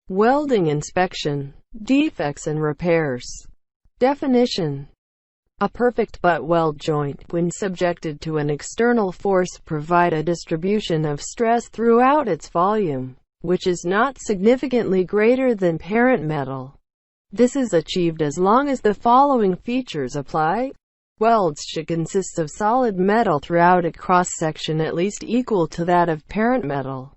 Welding inspection, defects and repairs. Definition: a perfect butt weld joint, when subjected to an external force, provide a distribution of stress throughout its volume, which is not significantly greater than parent metal. This is achieved as long as the following features apply. Welds should consist of solid metal throughout a cross-section at least equal to that of parent metal.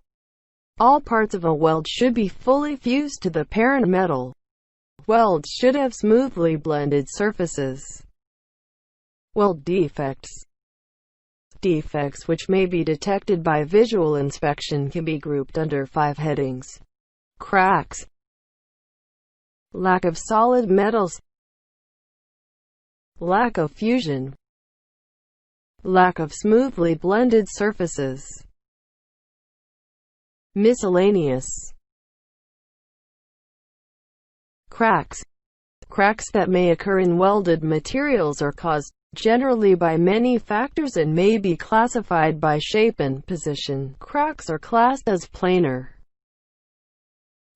All parts of a weld should be fully fused to the parent metal. Welds should have smoothly blended surfaces. Weld defects. Defects which may be detected by visual inspection can be grouped under 5 headings. Cracks, lack of solid metals, lack of fusion, lack of smoothly blended surfaces. Miscellaneous. Cracks. Cracks that may occur in welded materials are caused, generally, by many factors and may be classified by shape and position. Cracks are classed as planar.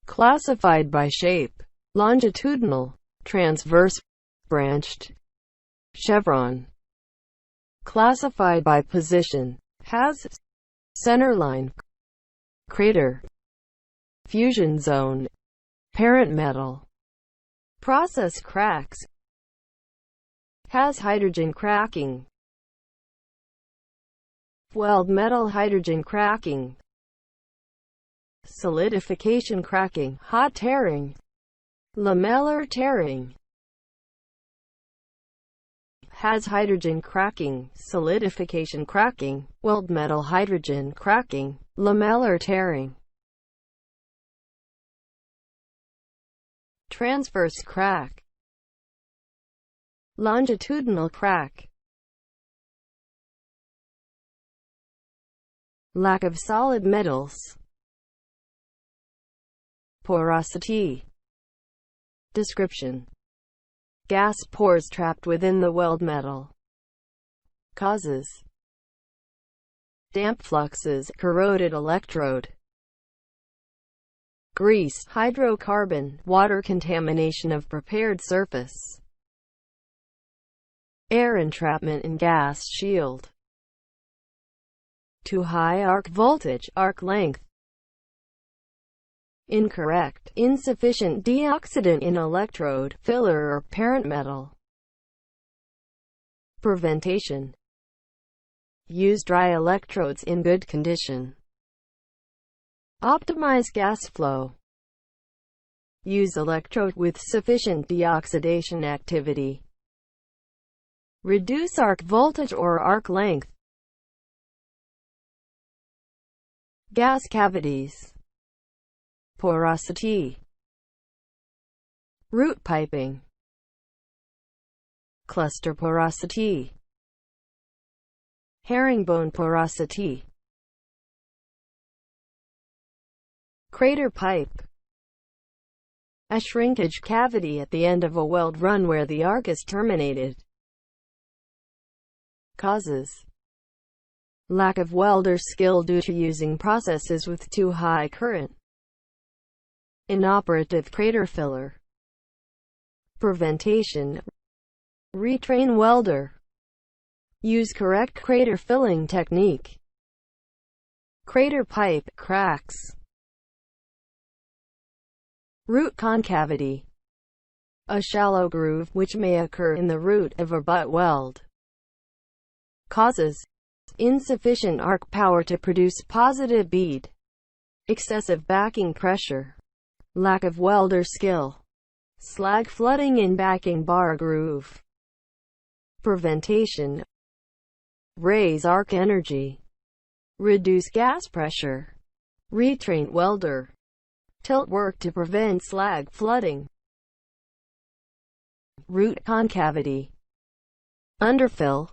Classified by shape: longitudinal, transverse, branched, chevron. Classified by position: has, centerline, crater, fusion zone, parent metal. Process cracks: has hydrogen cracking, weld metal hydrogen cracking, solidification cracking, hot tearing, lamellar tearing. Has hydrogen cracking, solidification cracking, weld metal hydrogen cracking, lamellar tearing. Transverse crack, longitudinal crack. Lack of solid metals. Porosity. Description: gas pores trapped within the weld metal. Causes: damp fluxes, corroded electrode, grease, hydrocarbon, water contamination of prepared surface, air entrapment in gas shield, too high arc voltage, arc length, incorrect, insufficient deoxidant in electrode, filler or parent metal. Preventation: use dry electrodes in good condition. Optimize gas flow. Use electrode with sufficient deoxidation activity. Reduce arc voltage or arc length. Gas cavities. Porosity. Root piping. Cluster porosity. Herringbone porosity. Crater pipe. A shrinkage cavity at the end of a weld run where the arc is terminated. Causes: lack of welder skill due to using processes with too high current. Inoperative crater filler. Preventation: retrain welder. Use correct crater filling technique. Crater pipe cracks. Root concavity. A shallow groove, which may occur in the root of a butt weld. Causes: insufficient arc power to produce positive bead, excessive backing pressure, lack of welder skill, slag flooding in backing bar groove. Preventation: raise arc energy, reduce gas pressure, retrain welder, tilt work to prevent slag flooding. Root concavity. Underfill.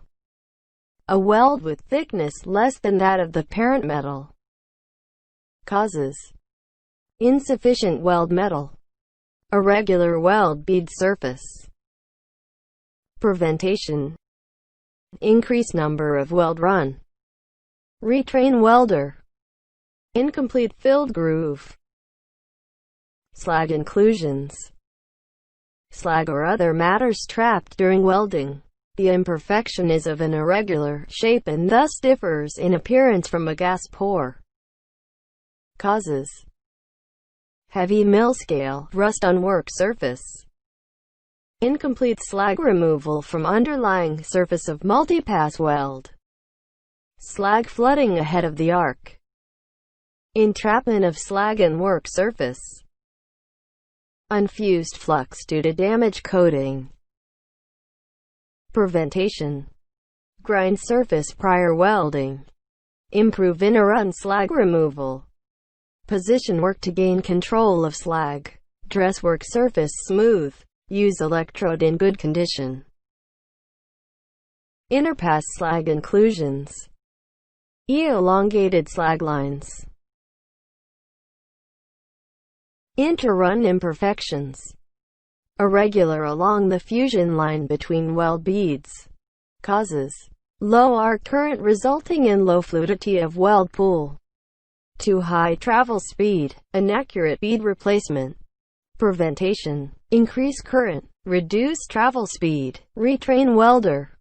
A weld with thickness less than that of the parent metal. Causes: insufficient weld metal, irregular weld bead surface. Preventation: increase number of weld run, retrain welder, incomplete filled groove. Slag inclusions. Slag or other matters trapped during welding. The imperfection is of an irregular shape and thus differs in appearance from a gas pour. Causes: heavy mill scale, rust on work surface, incomplete slag removal from underlying surface of multipass weld, slag flooding ahead of the arc, entrapment of slag in work surface, unfused flux due to damage coating. Prevention: grind surface prior welding, improve inter-run slag removal, position work to gain control of slag, dress work surface smooth, use electrode in good condition. Interpass slag inclusions. Elongated slag lines. Inter-run imperfections. Irregular along the fusion line between weld beads. Causes: low arc current resulting in low fluidity of weld pool. Too high travel speed, inaccurate bead replacement. Prevention: increase current, reduce travel speed, retrain welder.